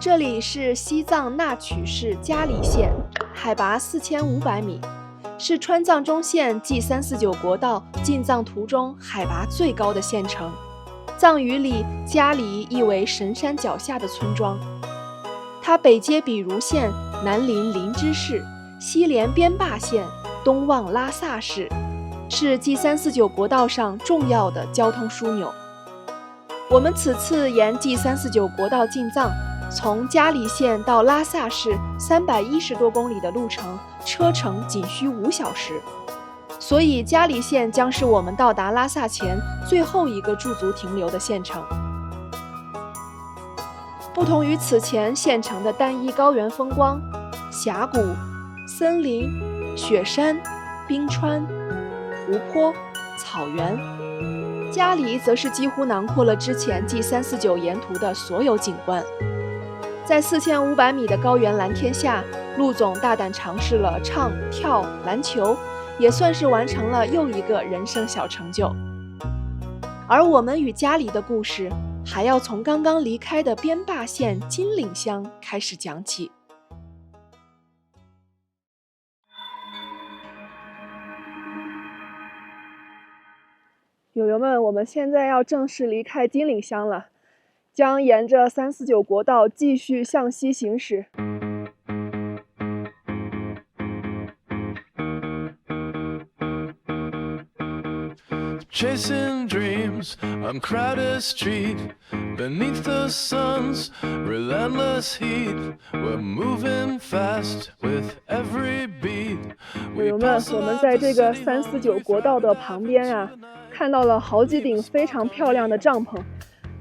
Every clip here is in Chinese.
这里是西藏纳曲市嘉里县，海拔4500米，是川藏中线 G349国道进藏途中海拔最高的县城。藏语里，嘉里意为神山脚下的村庄。它北接比如县，南临林芝市，西连边坝县，东望拉萨市，是 G349国道上重要的交通枢纽。我们此次沿 G349国道进藏，从嘉里县到拉萨市310多公里的路程，车程仅需5小时。所以嘉里县将是我们到达拉萨前最后一个驻足停留的县城。不同于此前县城的单一高原风光，峡谷、森林、雪山、冰川、湖泊、草原，嘉里则是几乎囊括了之前 G349沿途的所有景观。在4500米的高原蓝天下，陆总大胆尝试了唱、跳、篮球，也算是完成了又一个人生小成就。而我们与嘉里的故事，还要从刚刚离开的边坝县金岭乡开始讲起。友友们，我们现在要正式离开金岭乡了，将沿着349国道继续向西行驶。Chasing dreams on crowded street, beneath the sun's relentless heat, we're moving fast with every beat. 友友们，我们在这个349国道的旁边啊，看到了好几顶非常漂亮的帐篷，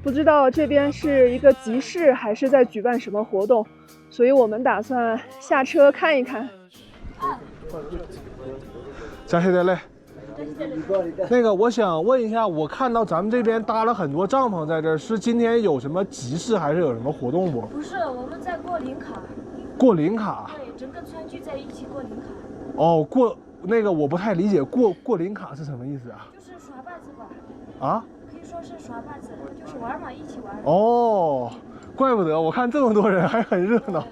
不知道这边是一个集市还是在举办什么活动，所以我们打算下车看一看。加黑的嘞。那个，我想问一下，我看到咱们这边搭了很多帐篷在这儿，是今天有什么集市还是有什么活动不？不是，我们在过林卡。过林卡？对，整个村聚在一起过林卡。哦，过那个我不太理解，过林卡是什么意思啊？就是耍把子吧。啊？可以说是耍把子，就是玩嘛，一起玩。哦，怪不得我看这么多人还很热闹。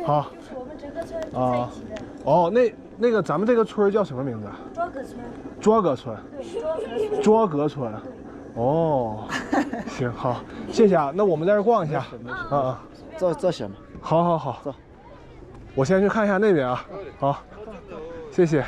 好。就是我们整个村聚在一起的。哦，那个咱们这个村叫什么名字啊？卓格村。卓格村。对，卓格村。哦，行，好，谢谢啊。那我们在这逛一下。啊，这行吗？好，走。我先去看一下那边啊。好，谢谢。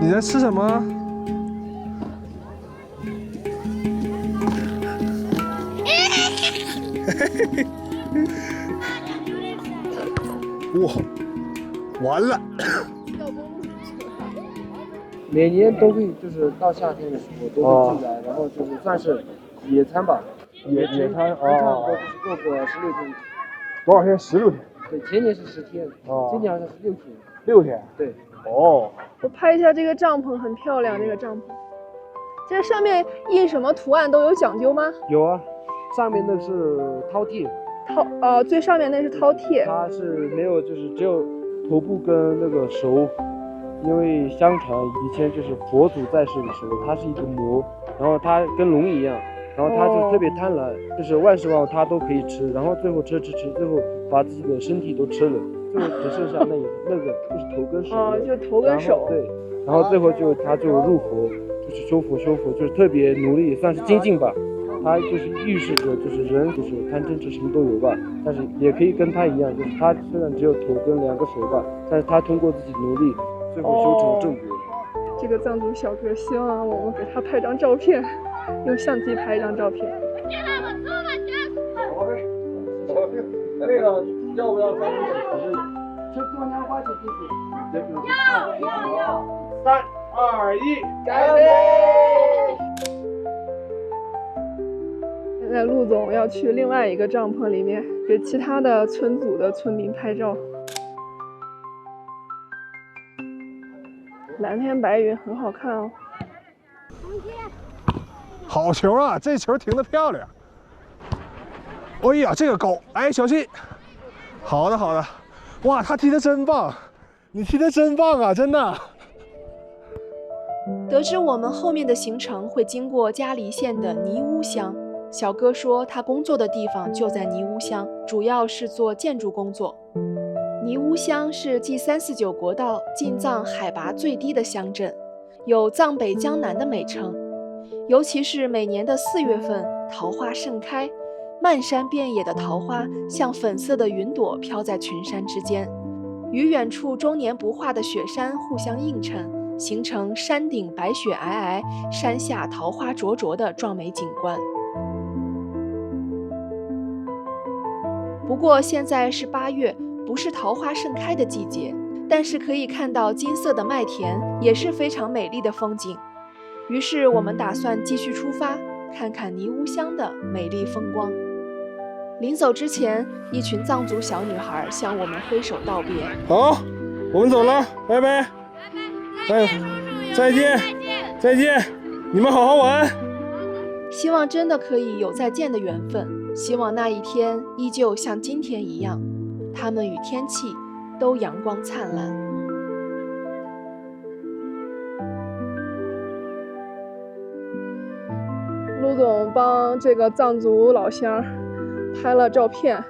你在吃什么？哇，完了！每年都会就是到夏天的时候都会进来，然后就是算是野餐吧，野餐差不多就是过个16天。多少天？16天。对，前年是10天，今年好像是6天。6天。对。哦。我拍一下这个帐篷，很漂亮。这个帐篷，这上面印什么图案都有讲究吗？有啊，上面那是饕餮。最上面那是饕餮。它是没有，就是只有头部跟那个手。因为相传以前就是佛祖在世的时候，他是一个魔，然后他跟龙一样，然后他就特别贪婪，就是万事万物他都可以吃，然后最后吃，最后把自己的身体都吃了，最后只剩下那个就是头跟手。就头跟手。对，然后最后他就入佛，就是修佛，就是特别努力，算是精进吧。他就是预示着，就是人就是贪嗔痴什么都有吧，但是也可以跟他一样，就是他虽然只有头跟2个手吧，但是他通过自己努力。最后修成正果。这个藏族小哥希望我们给他拍张照片，用相机拍一张照片。那个要不要咱们吃多年花钱进去？要。3、2、1，干杯！现在陆总要去另外一个帐篷里面给其他的村组的村民拍照。蓝天白云很好看哦。好球啊！这球停得漂亮。哎呀，这个高，哎，小心。好的，好的。哇，他踢得真棒，你踢得真棒啊，真的。得知我们后面的行程会经过嘉黎县的尼乌乡，小哥说他工作的地方就在尼乌乡，主要是做建筑工作。尼乌乡是 G349国道进藏海拔最低的乡镇，有藏北江南的美称。尤其是每年的4月份，桃花盛开，漫山遍野的桃花像粉色的云朵飘在群山之间，与远处终年不化的雪山互相映衬，形成山顶白雪皑皑，山下桃花灼灼的壮美景观。不过现在是8月，不是桃花盛开的季节，但是可以看到金色的麦田，也是非常美丽的风景。于是我们打算继续出发，看看尼乌乡的美丽风光。临走之前，一群藏族小女孩向我们挥手道别。好，我们走了，拜拜。再见，再见，你们好好玩。希望真的可以有再见的缘分，希望那一天依旧像今天一样，他们与天气都阳光灿烂。陆总帮这个藏族老乡拍了照片，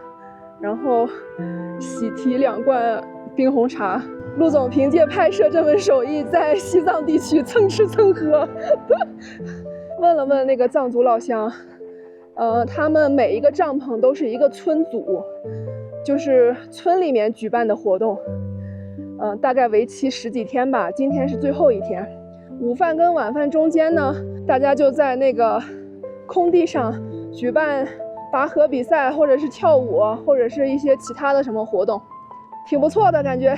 然后喜提2罐冰红茶。陆总凭借拍摄这门手艺，在西藏地区蹭吃蹭喝。问了问那个藏族老乡，他们每一个帐篷都是一个村组，就是村里面举办的活动，大概为期10几天吧。今天是最后一天，午饭跟晚饭中间呢，大家就在那个空地上举办拔河比赛，或者是跳舞，或者是一些其他的什么活动，挺不错的感觉。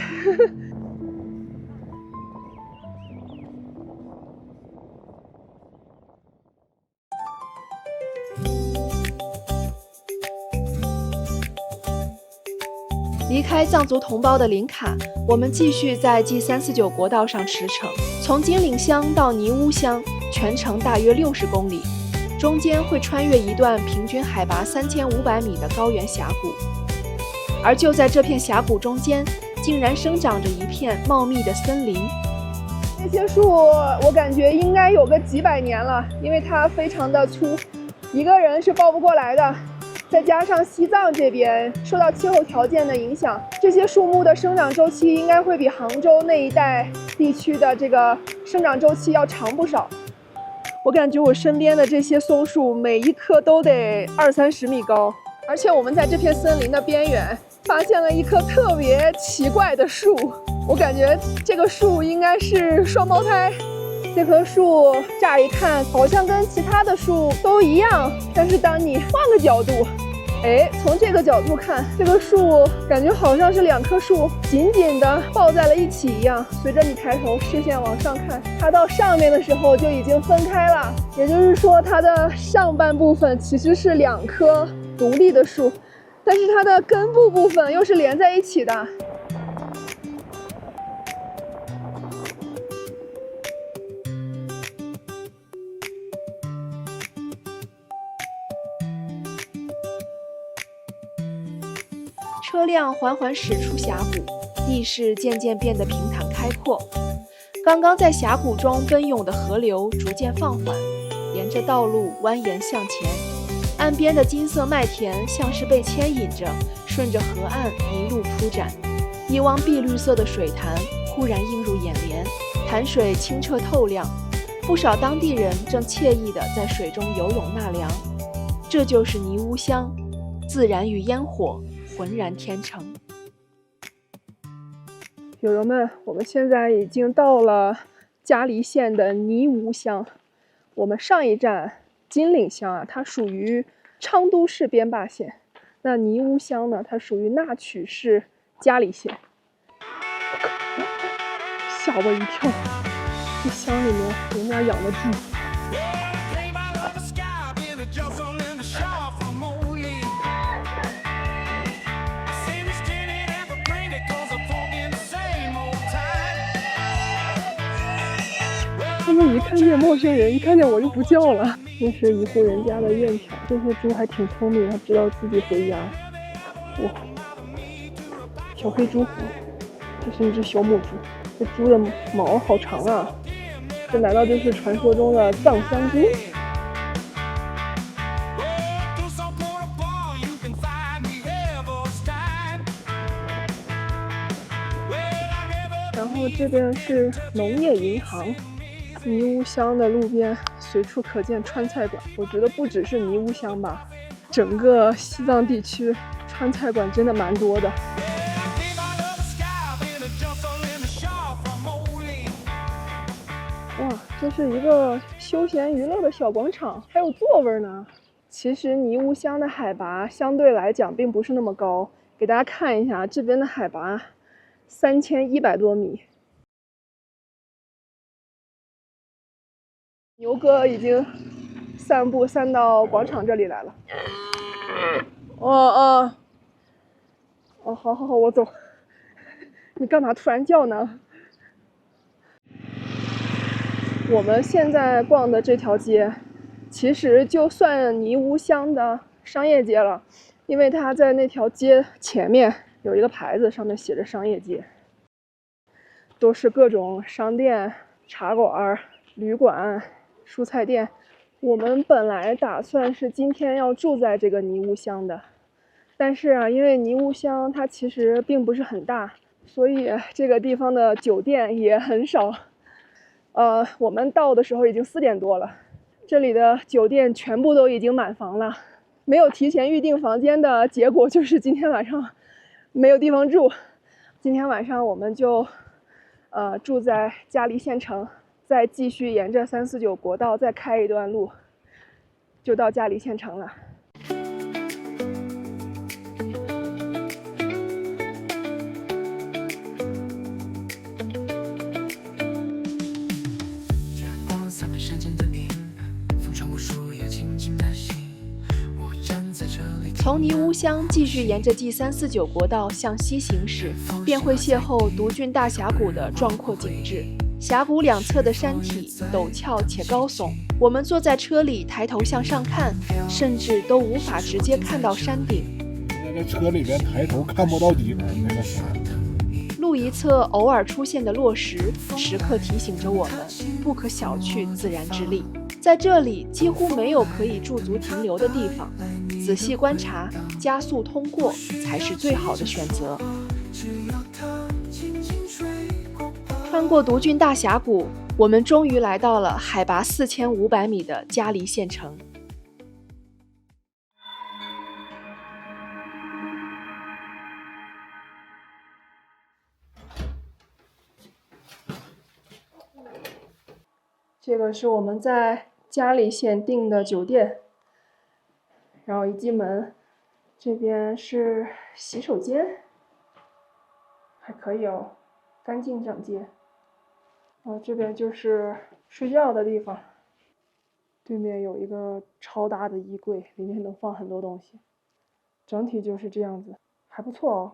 离开藏族同胞的林卡，我们继续在 G349国道上驰骋，从金岭乡到尼乌乡，全程大约60公里，中间会穿越一段平均海拔3500米的高原峡谷，而就在这片峡谷中间，竟然生长着一片茂密的森林。这些树我感觉应该有个几百年了，因为它非常的粗，一个人是抱不过来的。再加上西藏这边受到气候条件的影响，这些树木的生长周期应该会比杭州那一带地区的这个生长周期要长不少。我感觉我身边的这些松树每一棵都得20-30米高，而且我们在这片森林的边缘发现了一棵特别奇怪的树，我感觉这个树应该是双胞胎。这棵树乍一看好像跟其他的树都一样，但是当你换个角度，从这个角度看，这个树感觉好像是2棵树紧紧的抱在了一起一样。随着你抬头视线往上看，它到上面的时候就已经分开了，也就是说它的上半部分其实是2棵独立的树，但是它的根部部分又是连在一起的。车辆缓缓驶出峡谷，地势渐渐变得平坦开阔。刚刚在峡谷中奔涌的河流逐渐放缓，沿着道路蜿蜒向前。岸边的金色麦田像是被牵引着，顺着河岸一路铺展。一汪碧绿色的水潭忽然映入眼帘，潭水清澈透亮，不少当地人正惬意地在水中游泳纳凉。这就是尼乌乡，自然与烟火浑然天成。友友们，我们现在已经到了嘉黎县的尼乌乡。我们上一站金岭乡啊，它属于昌都市边坝县。那尼乌乡呢，它属于纳曲市嘉黎县。吓我一跳，这乡里面人家养的猪。他们一看见陌生人，一看见我就不叫了。那是一户人家的院墙，这些猪还挺聪明，它知道自己回家。哇，小黑猪，这是一只小母猪。这猪的毛好长啊！这难道就是传说中的藏香猪？然后这边是农业银行，泥屋乡的路边随处可见川菜馆。我觉得不只是泥屋乡吧，整个西藏地区川菜馆真的蛮多的。哇，这是一个休闲娱乐的小广场，还有座位呢。其实泥屋乡的海拔相对来讲并不是那么高，给大家看一下这边的海拔3100多米。牛哥已经散步散到广场这里来了。哦，好，我走。你干嘛突然叫呢？我们现在逛的这条街，其实就算泥屋乡的商业街了，因为它在那条街前面有一个牌子，上面写着商业街，都是各种商店、茶馆、旅馆、蔬菜店。我们本来打算是今天要住在这个泥屋乡的，但是啊，因为泥屋乡它其实并不是很大，所以这个地方的酒店也很少。我们到的时候已经4点多了，这里的酒店全部都已经满房了。没有提前预订房间的结果就是今天晚上没有地方住。今天晚上我们就住在嘉黎县城，再继续沿着349国道再开一段路，就到嘉黎县城了。从泥屋乡继续沿着G349国道向西行驶，便会邂逅独峻大峡谷的壮阔景致。峡谷两侧的山体陡峭且高耸，我们坐在车里抬头向上看，甚至都无法直接看到山顶。在这车里边抬头看不到顶那个山。路一侧偶尔出现的落石，时刻提醒着我们不可小觑自然之力。在这里几乎没有可以驻足停留的地方，仔细观察，加速通过才是最好的选择。穿过独峻大峡谷，我们终于来到了海拔4500米的嘉黎县城。这个是我们在嘉黎县订的酒店，然后一进门，这边是洗手间，还可以哦，干净整洁。然后这边就是睡觉的地方，对面有一个超大的衣柜，里面能放很多东西。整体就是这样子，还不错哦。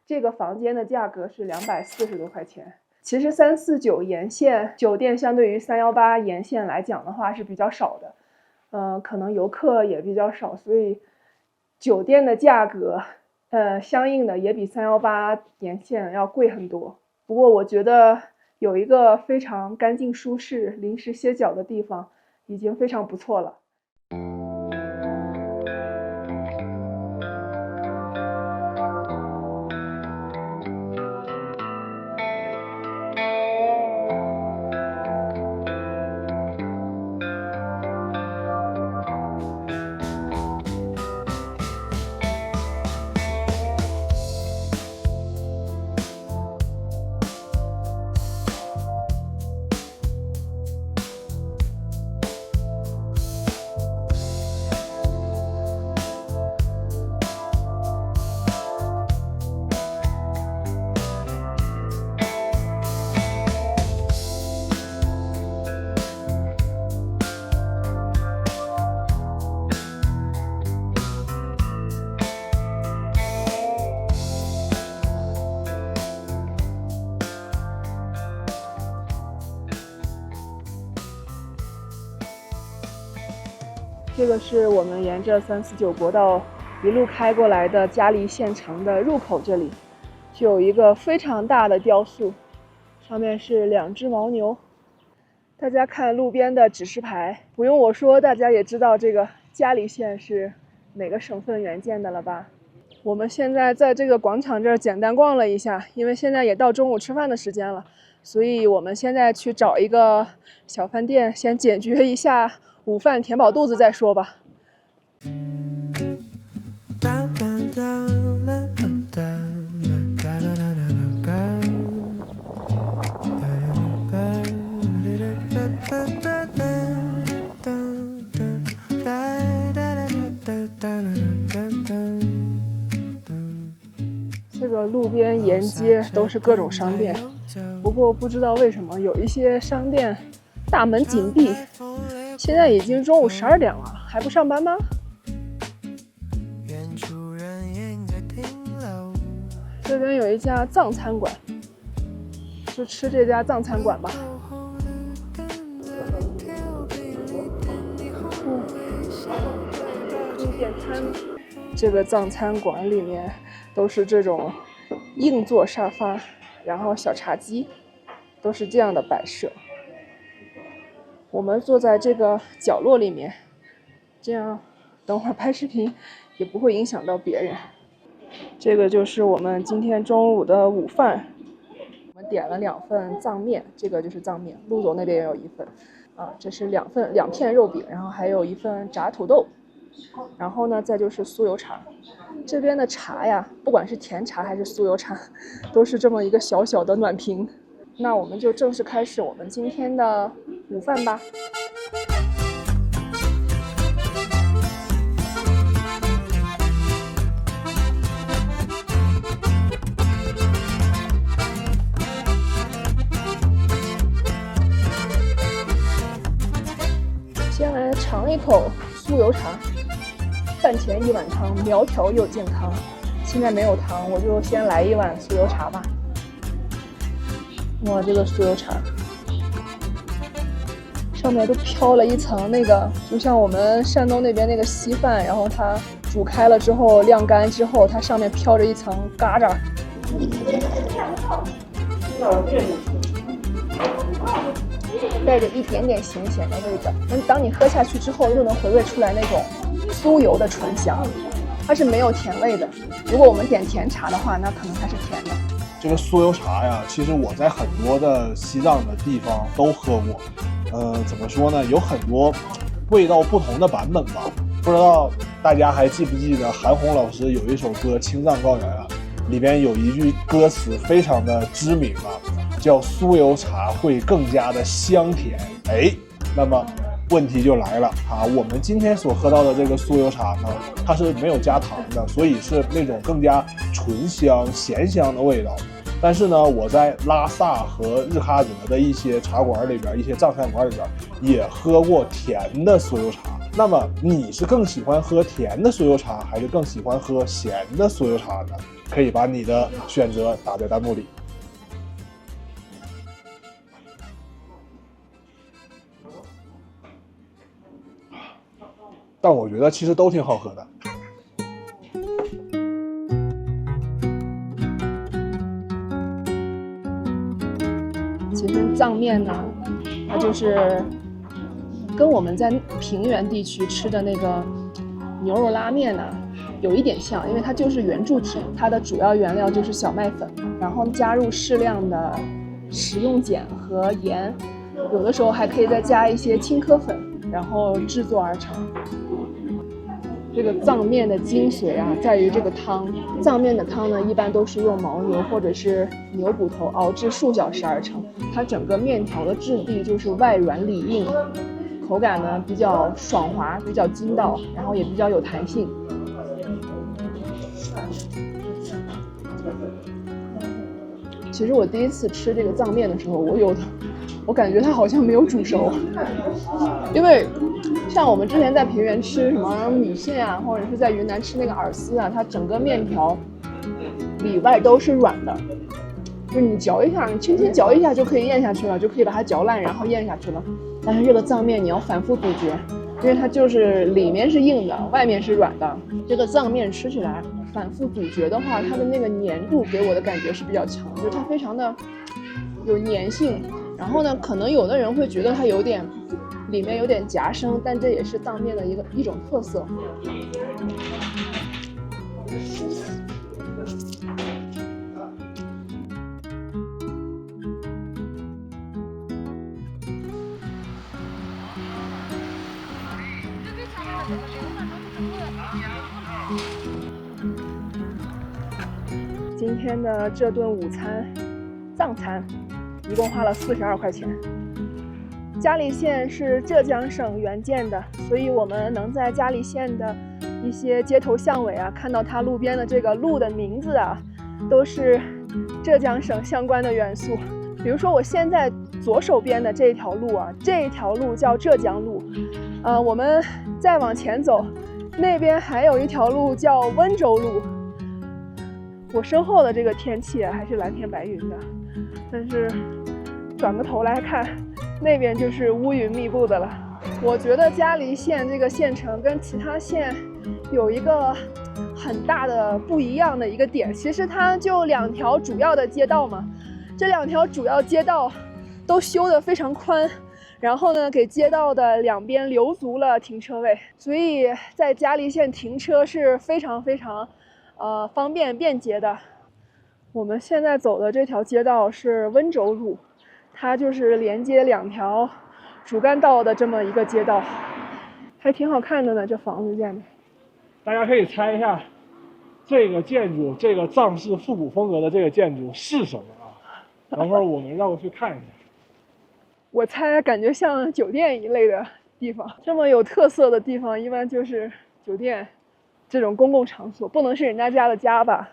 这个房间的价格是240多块钱。其实349沿线酒店相对于318沿线来讲的话是比较少的，可能游客也比较少，所以酒店的价格，相应的也比318沿线要贵很多。不过我觉得有一个非常干净舒适、临时歇脚的地方，已经非常不错了。这个是我们沿着349国道一路开过来的嘉梨县城的入口，这里就有一个非常大的雕塑，上面是2只牦牛。大家看路边的指示牌，不用我说，大家也知道这个嘉梨县是哪个省份原建的了吧？我们现在在这个广场这儿简单逛了一下，因为现在也到中午吃饭的时间了，所以我们现在去找一个小饭店，先解决一下午饭，填饱肚子再说吧。这个路边沿街都是各种商店，不过不知道为什么有一些商店大门紧闭。现在已经中午12点了，还不上班吗？这边有一家藏餐馆，就吃这家藏餐馆吧。可以点餐。这个藏餐馆里面都是这种硬座沙发，然后小茶几，都是这样的摆设。我们坐在这个角落里面，这样等会儿拍视频也不会影响到别人。这个就是我们今天中午的午饭，我们点了2份藏面，这个就是藏面，陆总那边也有1份啊，这是2片肉饼，然后还有1份炸土豆，然后呢再就是酥油茶。这边的茶呀，不管是甜茶还是酥油茶，都是这么一个小小的暖瓶。那我们就正式开始我们今天的午饭吧。先来尝一口酥油茶，饭前1碗汤，苗条又健康。现在没有糖，我就先来1碗酥油茶吧。哇，这个酥油茶上面都飘了一层那个，就像我们山东那边那个稀饭，然后它煮开了之后晾干之后，它上面飘着一层嘎渣。带着一点点咸咸的味道，当你喝下去之后，又能回味出来那种酥油的醇香，它是没有甜味的。如果我们点甜茶的话，那可能它是甜的。这个酥油茶呀，其实我在很多的西藏的地方都喝过，怎么说呢，有很多味道不同的版本吧。不知道大家还记不记得韩红老师有一首歌《青藏高原》啊，里边有一句歌词非常的知名啊，叫酥油茶会更加的香甜。哎，那么问题就来了啊，我们今天所喝到的这个酥油茶呢，它是没有加糖的，所以是那种更加醇香咸香的味道。但是呢，我在拉萨和日喀则的一些茶馆里边，一些藏餐馆里边也喝过甜的酥油茶。那么你是更喜欢喝甜的酥油茶，还是更喜欢喝咸的酥油茶呢？可以把你的选择打在弹幕里。但我觉得其实都挺好喝的。其实藏面呢，它就是跟我们在平原地区吃的那个牛肉拉面呢有一点像，因为它就是圆柱体，它的主要原料就是小麦粉，然后加入适量的食用碱和盐，有的时候还可以再加一些青稞粉，然后制作而成。这个藏面的精髓啊，在于这个汤。藏面的汤呢，一般都是用牦牛或者是牛骨头熬制数小时而成。它整个面条的质地就是外软里硬，口感呢比较爽滑，比较筋道，然后也比较有弹性。其实我第一次吃这个藏面的时候，我感觉它好像没有煮熟，因为像我们之前在平原吃什么米线啊，或者是在云南吃那个饵丝啊，它整个面条里外都是软的，就是你嚼一下，你轻轻嚼一下就可以咽下去了，就可以把它嚼烂，然后咽下去了。但是这个藏面你要反复咀嚼，因为它就是里面是硬的，外面是软的。这个藏面吃起来反复咀嚼的话，它的那个粘度给我的感觉是比较强，就是它非常的有粘性。然后呢，可能有的人会觉得它里面有点夹生，但这也是藏面的一种特色。今天的这顿午餐，藏餐，一共花了42块钱。嘉里县是浙江省原建的，所以我们能在嘉里县的一些街头巷尾啊，看到它路边的这个路的名字啊，都是浙江省相关的元素。比如说我现在左手边的这一条路啊，这一条路叫浙江路。我们再往前走，那边还有一条路叫温州路。我身后的这个天气还是蓝天白云的，但是转个头来看，那边就是乌云密布的了。我觉得嘉里县这个县城跟其他县有一个很大的不一样的一个点，其实它就2条主要的街道嘛，这2条主要街道都修得非常宽，然后呢给街道的2边留足了停车位，所以在嘉里县停车是非常方便便捷的。我们现在走的这条街道是温州路，它就是连接2条主干道的这么一个街道，还挺好看的呢，这房子建的。大家可以猜一下，这个建筑，这个藏式复古风格的这个建筑是什么啊？等会儿我们绕过去看一下。我猜感觉像酒店一类的地方，这么有特色的地方一般就是酒店这种公共场所，不能是人家家的家吧？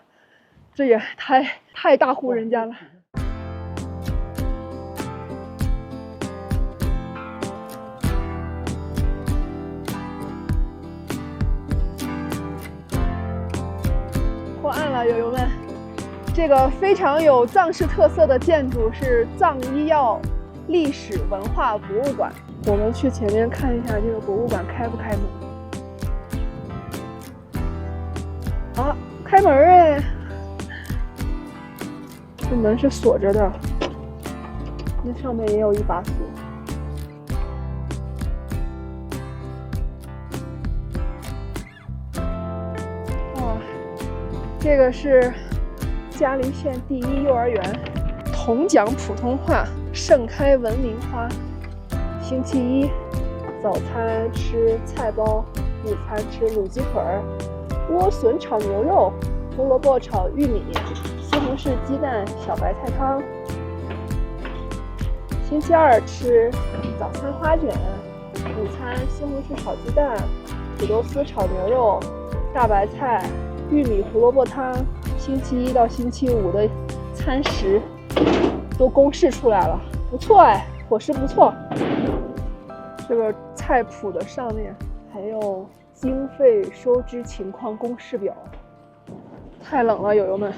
这也太大户人家了。破案了，友友们！这个非常有藏式特色的建筑是藏医药历史文化博物馆。我们去前面看一下这个博物馆开不开门。啊，开门哎！这门是锁着的，那上面也有一把锁。哇，这个是嘉里县第1幼儿园，铜讲普通话，盛开文明花。星期一早餐吃菜包，午餐吃卤鸡腿儿、莴笋炒牛肉、胡萝卜炒玉米、西红柿鸡蛋小白菜汤。星期二吃早餐花卷，午餐西红柿炒鸡蛋、土豆丝炒牛肉、大白菜、玉米胡萝卜汤。星期一到星期五的餐食都公示出来了，不错哎，伙食不错。这个菜谱的上面还有经费收支情况公示表。太冷了，友友们！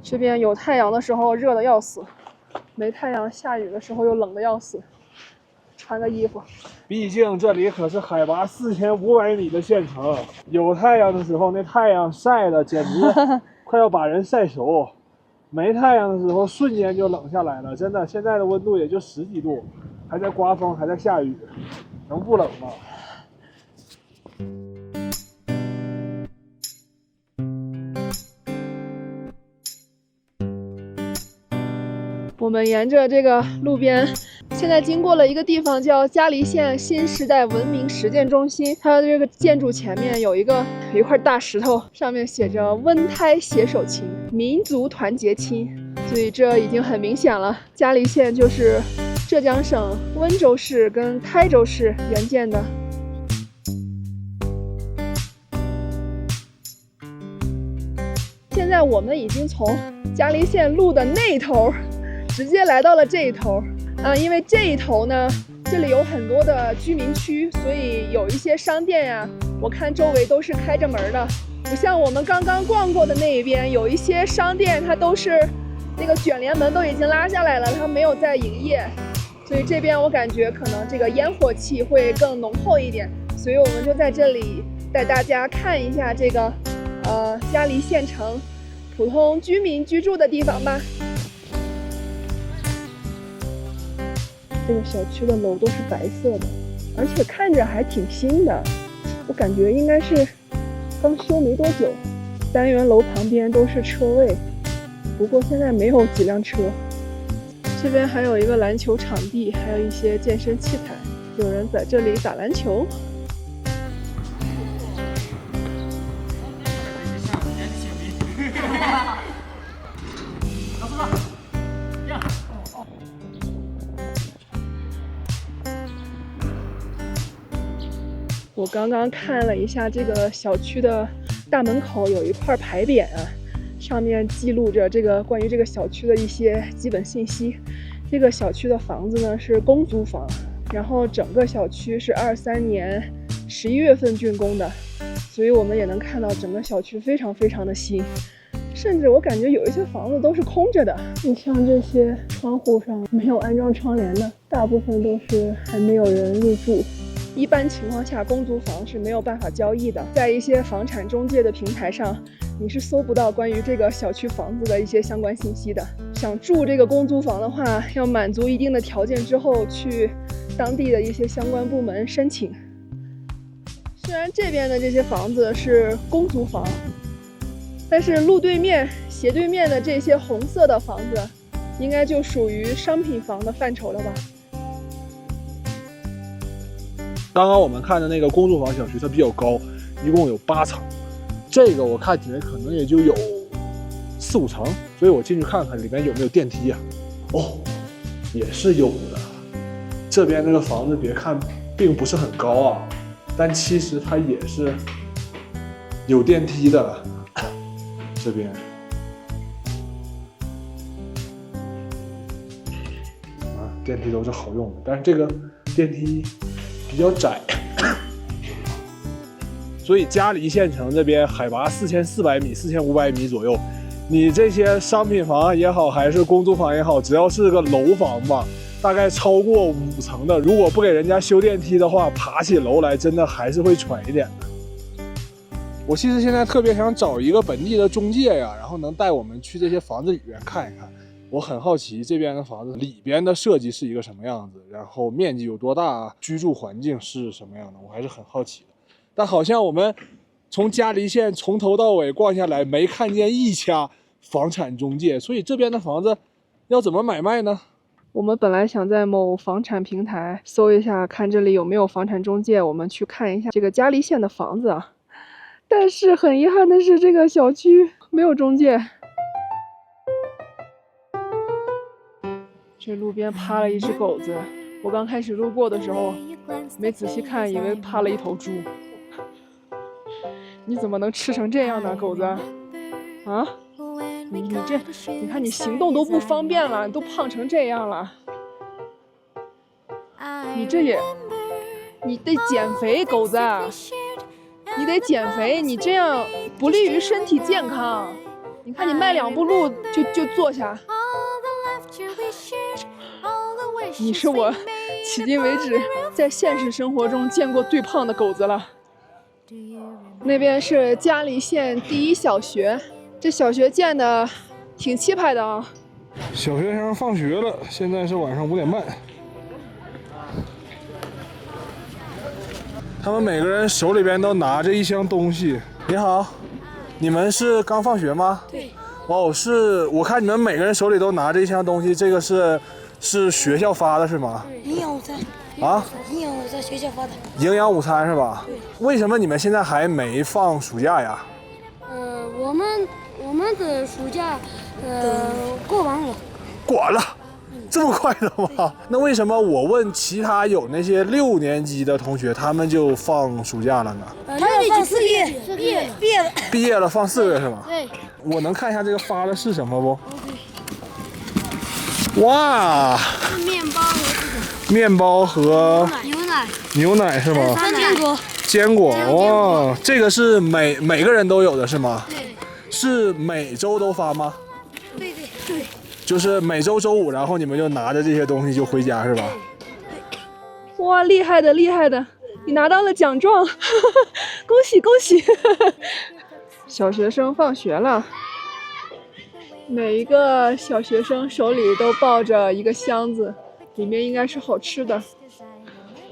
这边有太阳的时候热得要死，没太阳下雨的时候又冷得要死，穿个衣服。毕竟这里可是海拔4500米的县城，有太阳的时候那太阳晒的简直快要把人晒熟，没太阳的时候瞬间就冷下来了。真的，现在的温度也就10几度，还在刮风，还在下雨，能不冷吗？我们沿着这个路边，现在经过了一个地方叫嘉里县新时代文明实践中心，它的这个建筑前面有一块大石头，上面写着温胎携手情，民族团结亲，所以这已经很明显了，嘉里县就是浙江省温州市跟台州市原建的。现在我们已经从嘉里县路的那头直接来到了这一头因为这一头呢，这里有很多的居民区，所以有一些商店呀，我看周围都是开着门的，不像我们刚刚逛过的那一边，有一些商店它都是那个卷帘门都已经拉下来了，它没有在营业，所以这边我感觉可能这个烟火气会更浓厚一点，所以我们就在这里带大家看一下这个嘉黎县城普通居民居住的地方吧。这个小区的楼都是白色的，而且看着还挺新的，我感觉应该是刚修没多久。单元楼旁边都是车位，不过现在没有几辆车。这边还有一个篮球场地，还有一些健身器材，有人在这里打篮球。我刚刚看了一下这个小区的大门口有一块牌匾啊，上面记录着这个关于这个小区的一些基本信息。这个小区的房子呢是公租房，然后整个小区是23年11月份竣工的，所以我们也能看到整个小区非常非常的新，甚至我感觉有一些房子都是空着的。你像这些窗户上没有安装窗帘的，大部分都是还没有人入住。一般情况下，公租房是没有办法交易的，在一些房产中介的平台上，你是搜不到关于这个小区房子的一些相关信息的。想住这个公租房的话，要满足一定的条件之后，去当地的一些相关部门申请。虽然这边的这些房子是公租房，但是路对面、斜对面的这些红色的房子，应该就属于商品房的范畴了吧。刚刚我们看的那个公租房小区，它比较高，一共有8层，这个我看起来可能也就有4、5层，所以我进去看看里面有没有电梯呀。哦，也是有的。这边这个房子别看并不是很高啊，但其实它也是有电梯的。这边啊，电梯都是好用的，但是这个电梯比较窄，所以嘉黎县城这边海拔4400米、4500米左右，你这些商品房也好，还是公租房也好，只要是个楼房吧，大概超过5层的，如果不给人家修电梯的话，爬起楼来真的还是会喘一点的。我其实现在特别想找一个本地的中介呀，然后能带我们去这些房子里面看一看。我很好奇这边的房子里边的设计是一个什么样子，然后面积有多大，居住环境是什么样的，我还是很好奇的。但好像我们从嘉黎县从头到尾逛下来，没看见一家房产中介，所以这边的房子要怎么买卖呢？我们本来想在某房产平台搜一下，看这里有没有房产中介，我们去看一下这个嘉黎县的房子啊。但是很遗憾的是，这个小区没有中介。这路边趴了一只狗子，我刚开始路过的时候没仔细看，以为趴了一头猪。你怎么能吃成这样呢，狗子？啊？你看你行动都不方便了，你都胖成这样了。你得减肥，狗子。你得减肥，你这样不利于身体健康。你看你迈2步路就坐下。你是我迄今为止在现实生活中见过最胖的狗子了。那边是嘉黎县第1小学，这小学建的挺气派的啊。小学生放学了，现在是晚上5点半。他们每个人手里边都拿着一箱东西。你好，你们是刚放学吗？对。哦，我看你们每个人手里都拿着一箱东西，这个是学校发的是吗？营养午餐。啊？营养午餐学校发的。营养午餐是吧？对。为什么你们现在还没放暑假呀？我们的暑假过完了。过完了。这么快的吗？那为什么我问其他有那些6年级的同学，他们就放暑假了呢？他们已经毕业了，放4个月是吗？对。我能看一下这个发的是什么不？哇！面包和牛奶是吗？坚果哇，这个是每个人都有的是吗？对。是每周都发吗？对。就是每周周五，然后你们就拿着这些东西就回家是吧？哇，厉害的厉害的，你拿到了奖状，恭喜恭喜！小学生放学了，每一个小学生手里都抱着一个箱子，里面应该是好吃的。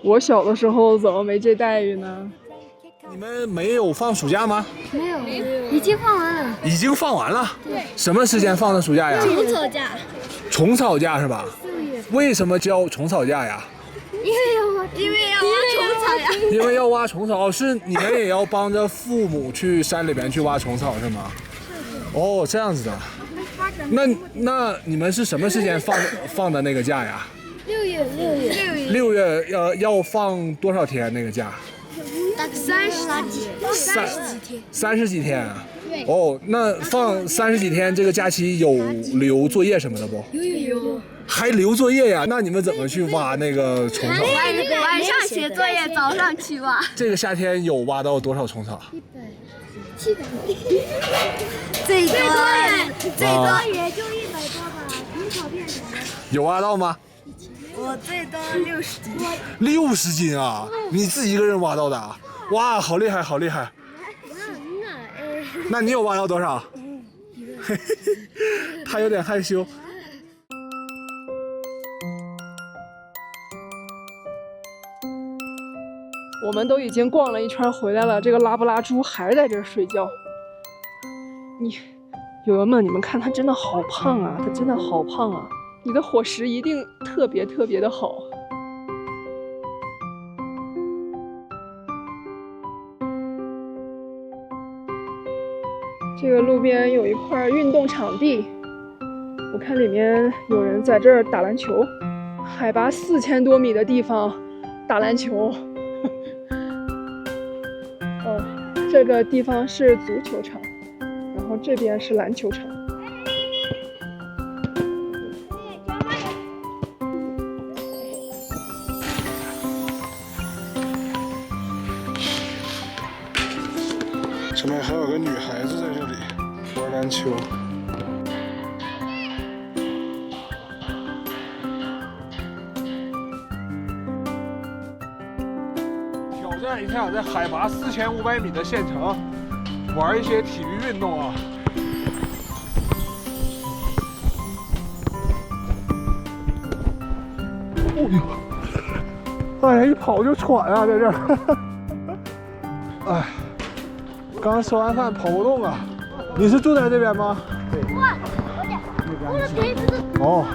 我小的时候怎么没这待遇呢？你们没有放暑假吗？没有，已经放完了。已经放完了。对。什么时间放的暑假呀？虫草假。虫草假是吧？为什么叫虫草假呀？因为要挖虫草呀。因为要挖虫草，是你们也要帮着父母去山里边去挖虫草是吗？哦，这样子的。那你们是什么时间放的那个假呀？6月要放多少天那个假？30几天啊。哦，那放30几天这个假期有留作业什么的不？有。还留作业呀？那你们怎么去挖那个虫草？晚上写作业，早上去挖。这个夏天有挖到多少虫草？700。最多也就100多吧。虫草变少了。有挖到吗？我最多60斤。60斤啊！你自己一个人挖到的啊？哇，好厉害，好厉害！那你有挖到多少？他有点害羞。我们都已经逛了一圈回来了，这个拉布拉猪还在这儿睡觉。友友们，你们看它真的好胖啊，它真的好胖啊！你的伙食一定特别特别的好。这个路边有一块运动场地，我看里面有人在这儿打篮球，海拔4000多米的地方打篮球。这个地方是足球场，然后这边是篮球场。这边还有个女孩子在这里玩篮球。挑战一下在海拔4500米的县城玩一些体育运动啊！哦呦，哎呀，一跑就喘啊，在这儿。哎，刚吃完饭跑不动啊。你是住在这边吗？对。哦，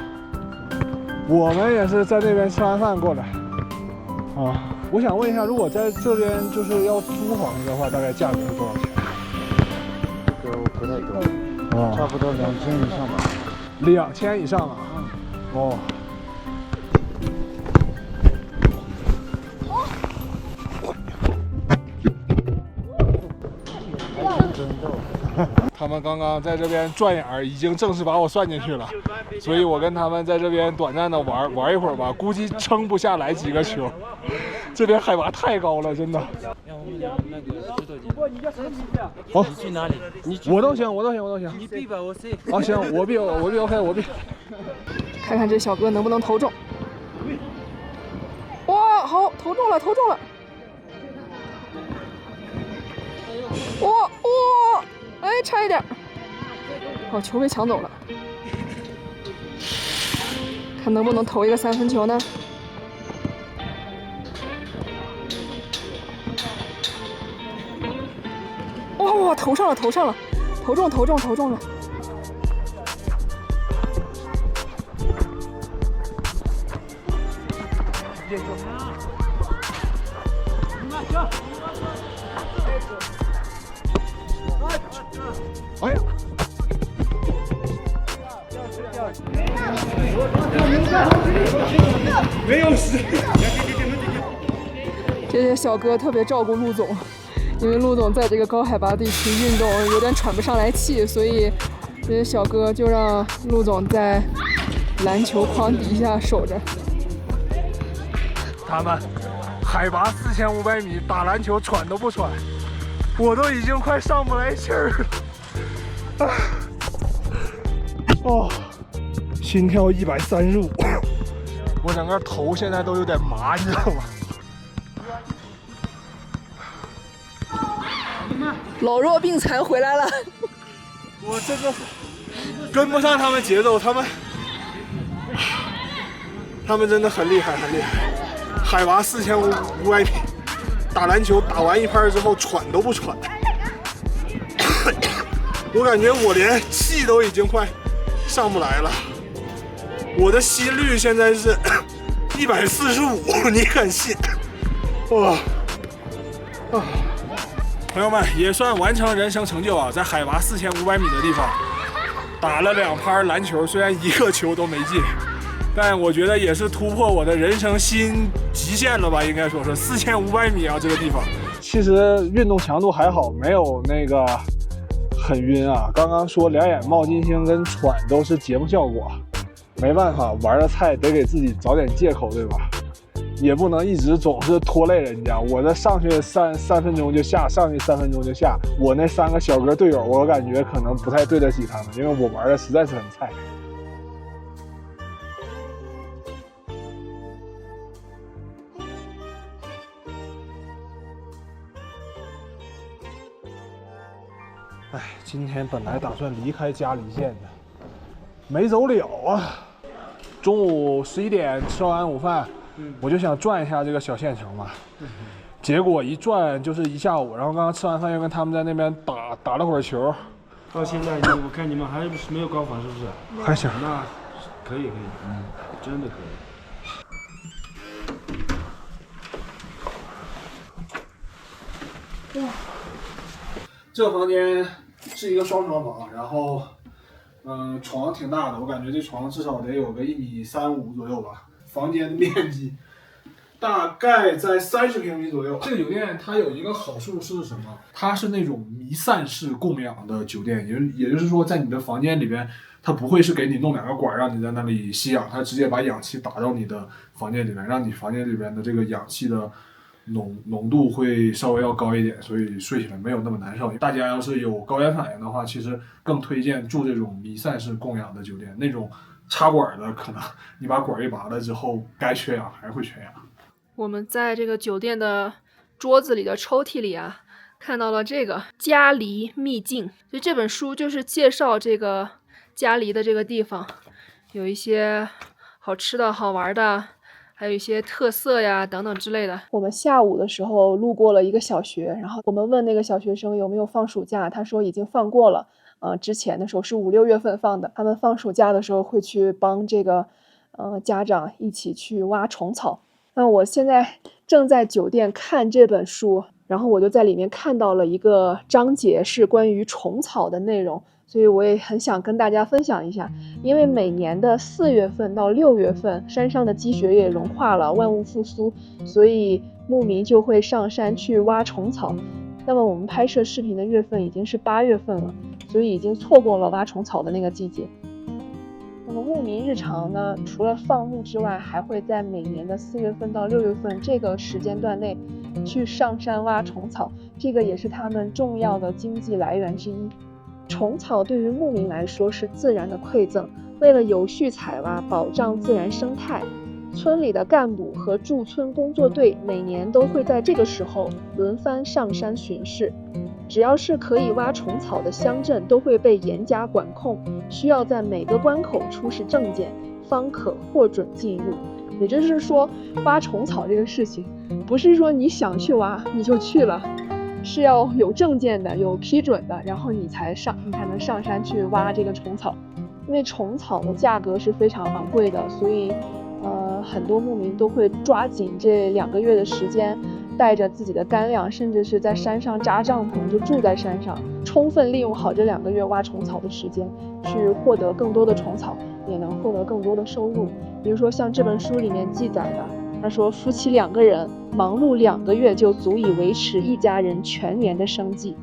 我们也是在那边吃完饭过来。啊，我想问一下，如果在这边就是要租房子的话，大概价格是多少钱？这个不太多，差不多2000以上吧。2000以上啊？哦。他们刚刚在这边转眼儿，已经正式把我算进去了，所以我跟他们在这边短暂的玩一会儿吧，估计撑不下来几个球。这边海拔太高了，真的。好，你去哪里？我都行，我都行。你避吧，我 C。啊，行，我避 OK， 我避。看看这小哥能不能投中。哇，好，投中了。哇，哎，差一点。好，球被抢走了。看能不能投一个3分球呢？哇，投上了，投中了。哎呀！没有死。这些小哥特别照顾陆总，因为陆总在这个高海拔地区运动有点喘不上来气，所以这些小哥就让陆总在篮球框底下守着。他们海拔4500米打篮球喘都不喘，我都已经快上不来气儿了。哦，心跳135，我整个头现在都有点麻，你知道吗？老弱病残回来了。我真的跟不上他们节奏，他们真的很厉害，很厉害。海拔4500米，打篮球打完一拍之后喘都不喘，我感觉我连气都已经快上不来了。我的心率现在是145，你敢信？哇！朋友们，也算完成人生成就啊！在海拔4500米的地方打了2拍篮球，虽然1个球都没进，但我觉得也是突破我的人生新极限了吧？应该说是4500米啊，这个地方。其实运动强度还好，没有那个很晕啊。刚刚说两眼冒金星跟喘都是节目效果，没办法，玩的菜得给自己找点借口，对吧？也不能一直总是拖累人家。我这上去三分钟就下，上去3分钟就下。我那3个小哥队友，我感觉可能不太对得起他们，因为我玩的实在是很菜。哎，今天本来打算离开嘉里县的，没走了啊。中午11点吃完午饭。我就想转一下这个小县城嘛，结果一转就是一下午，然后刚刚吃完饭又跟他们在那边打了会儿球。到现在我看你们还是没有高反，是不是？还行，那可以，真的可以。哇，这房间是一个双床房，然后床挺大的，我感觉这床至少得有个1.35米左右吧。房间的面积大概在30平米左右。这个酒店它有一个好处是什么？它是那种弥散式供氧的酒店，也就是说，在你的房间里边，它不会是给你弄2个管让你在那里吸氧，它直接把氧气打到你的房间里面，让你房间里边的这个氧气的浓度会稍微要高一点，所以睡起来没有那么难受。大家要是有高原反应的话，其实更推荐住这种弥散式供氧的酒店，那种插管的可能你把管一拔了之后，该缺氧还是会缺氧。我们在这个酒店的桌子里的抽屉里啊，看到了这个《嘉黎秘境》，就这本书就是介绍这个嘉黎的这个地方，有一些好吃的好玩的，还有一些特色呀等等之类的。我们下午的时候路过了一个小学，然后我们问那个小学生有没有放暑假，他说已经放过了。之前的时候是5、6月份放的，他们放暑假的时候会去帮这个家长一起去挖虫草。那我现在正在酒店看这本书，然后我就在里面看到了一个章节是关于虫草的内容，所以我也很想跟大家分享一下。因为每年的4月份到6月份，山上的积雪也融化了，万物复苏，所以牧民就会上山去挖虫草。那么我们拍摄视频的月份已经是8月份了，所以已经错过了挖虫草的那个季节。那么牧民日常呢，除了放牧之外，还会在每年的4月份到6月份这个时间段内去上山挖虫草，这个也是他们重要的经济来源之一。虫草对于牧民来说是自然的馈赠，为了有序采挖，保障自然生态，村里的干部和驻村工作队每年都会在这个时候轮番上山巡视。只要是可以挖虫草的乡镇都会被严加管控，需要在每个关口出示证件，方可获准进入。也就是说，挖虫草这个事情，不是说你想去挖你就去了，是要有证件的，有批准的，然后你才能上山去挖这个虫草。因为虫草的价格是非常昂贵的，所以很多牧民都会抓紧这2个月的时间，带着自己的干粮，甚至是在山上扎帐篷，就住在山上，充分利用好这2个月挖虫草的时间，去获得更多的虫草，也能获得更多的收入。比如说像这本书里面记载的，他说夫妻2个人忙碌2个月就足以维持一家人全年的生计。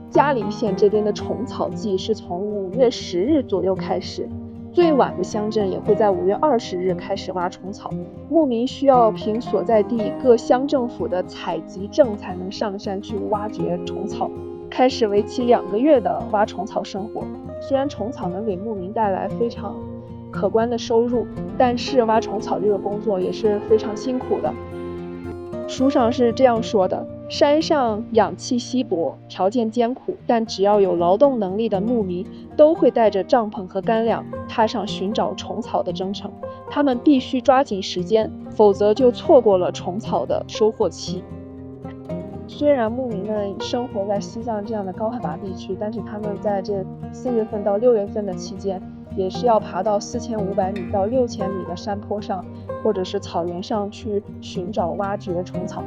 嘉黎县这边的虫草季是从5月10日左右开始，最晚的乡镇也会在5月20日开始挖虫草。牧民需要凭所在地各乡政府的采集证才能上山去挖掘虫草，开始为期2个月的挖虫草生活。虽然虫草能给牧民带来非常可观的收入，但是挖虫草这个工作也是非常辛苦的。书上是这样说的：山上氧气稀薄，条件艰苦，但只要有劳动能力的牧民，都会带着帐篷和干粮，踏上寻找虫草的征程。他们必须抓紧时间，否则就错过了虫草的收获期。虽然牧民们生活在西藏这样的高海拔地区，但是他们在这4月份到6月份的期间，也是要爬到4500米到6000米的山坡上，或者是草原上去寻找挖掘虫草。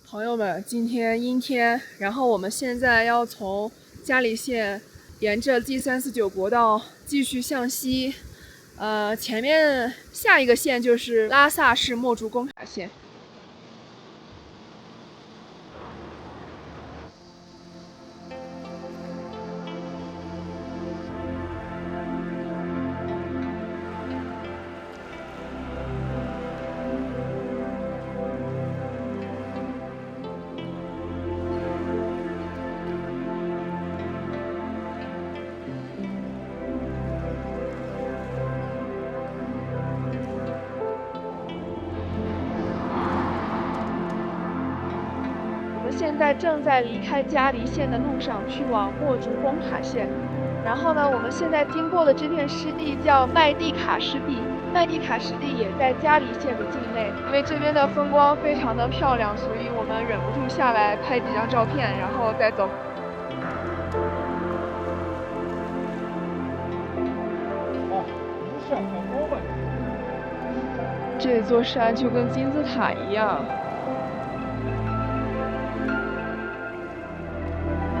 朋友们，今天阴天，然后我们现在要从嘉里县沿着 G349国道继续向西，前面下一个县就是拉萨市墨竹工卡县。现在正在离开嘉里县的路上，去往墨竹工卡县。然后呢，我们现在经过的这片湿地叫麦地卡湿地，麦地卡湿地也在嘉里县的境内。因为这边的风光非常的漂亮，所以我们忍不住下来拍几张照片，然后再走。这座山就跟金字塔一样。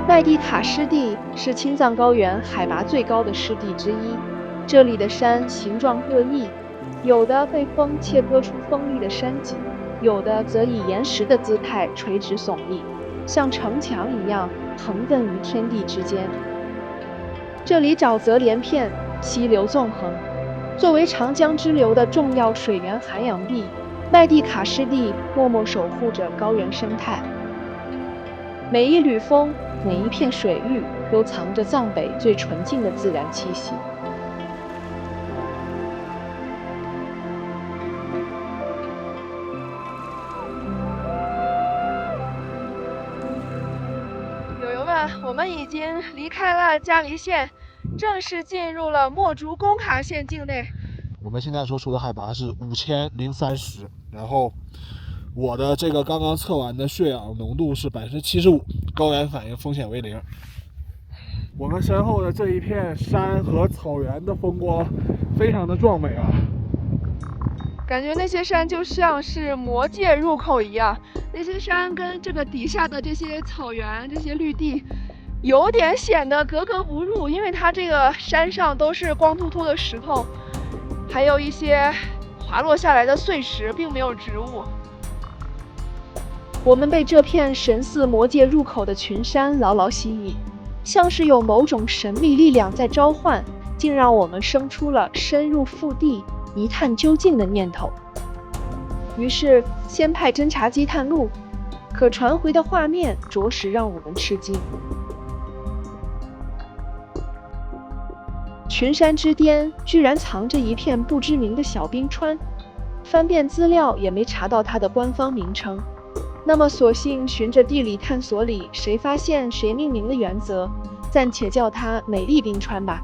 麦地卡湿地是青藏高原海拔最高的湿地之一，这里的山形状各异，有的被风切割出锋利的山脊，有的则以岩石的姿态垂直耸立，像城墙一样横亘于天地之间。这里沼泽连片，溪流纵横，作为长江支流的重要水源涵养地，麦地卡湿地默默守护着高原生态。每一缕风，每一片水域，都藏着藏北最纯净的自然气息。友友们，我们已经离开了嘉里县，正式进入了墨竹工卡县境内。我们现在所处的海拔是5030，然后我的这个刚刚测完的血氧浓度是75%，高原反应风险为0。我们身后的这一片山和草原的风光非常的壮美啊！感觉那些山就像是魔界入口一样，那些山跟这个底下的这些草原、这些绿地，有点显得格格不入，因为它这个山上都是光秃秃的石头，还有一些滑落下来的碎石，并没有植物。我们被这片神似魔界入口的群山牢牢吸引，像是有某种神秘力量在召唤，竟让我们生出了深入腹地一探究竟的念头。于是先派侦察机探路，可传回的画面着实让我们吃惊。群山之巅居然藏着一片不知名的小冰川，翻遍资料也没查到它的官方名称。那么索性循着地理探索里谁发现谁命名的原则，暂且叫它美丽冰川吧。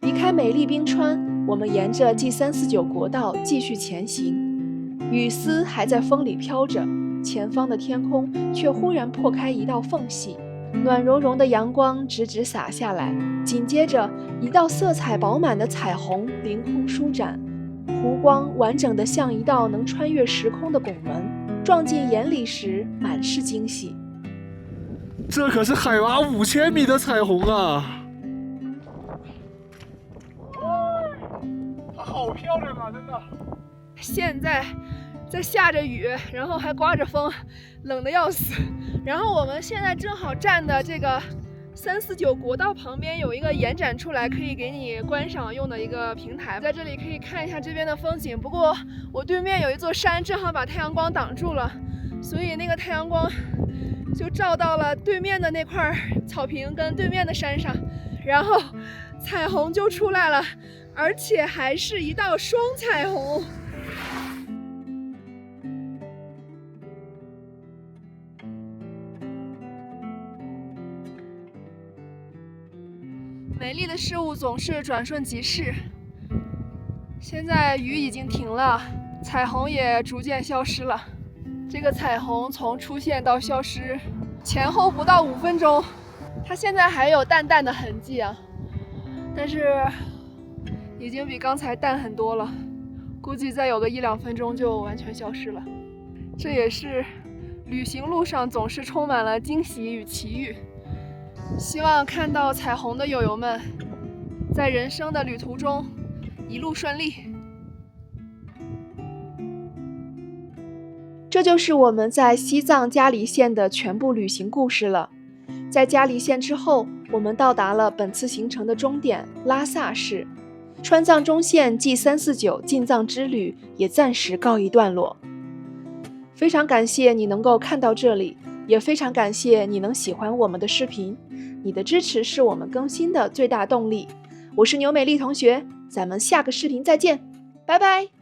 离开美丽冰川，我们沿着 G349国道继续前行，雨丝还在风里飘着，前方的天空却忽然破开一道缝隙，暖融融的阳光直直洒下来，紧接着一道色彩饱满的彩虹凌空舒展，湖光完整的像一道能穿越时空的拱门，撞进眼里时满是惊喜。这可是海拔5000米的彩虹啊！好漂亮啊，真的。现在在下着雨，然后还刮着风，冷得要死。然后我们现在正好站的这个349国道旁边有一个延展出来可以给你观赏用的一个平台，在这里可以看一下这边的风景。不过我对面有一座山，正好把太阳光挡住了，所以那个太阳光就照到了对面的那块草坪跟对面的山上，然后彩虹就出来了，而且还是一道双彩虹。美丽的事物总是转瞬即逝，现在雨已经停了，彩虹也逐渐消失了。这个彩虹从出现到消失前后不到5分钟，它现在还有淡淡的痕迹啊，但是已经比刚才淡很多了，估计再有个1-2分钟就完全消失了。这也是旅行路上总是充满了惊喜与奇遇。希望看到彩虹的友友们，在人生的旅途中一路顺利。这就是我们在西藏嘉黎县的全部旅行故事了。在嘉黎县之后，我们到达了本次行程的终点拉萨市，川藏中线 G349进藏之旅也暂时告一段落。非常感谢你能够看到这里，也非常感谢你能喜欢我们的视频，你的支持是我们更新的最大动力。我是牛美丽同学，咱们下个视频再见，拜拜。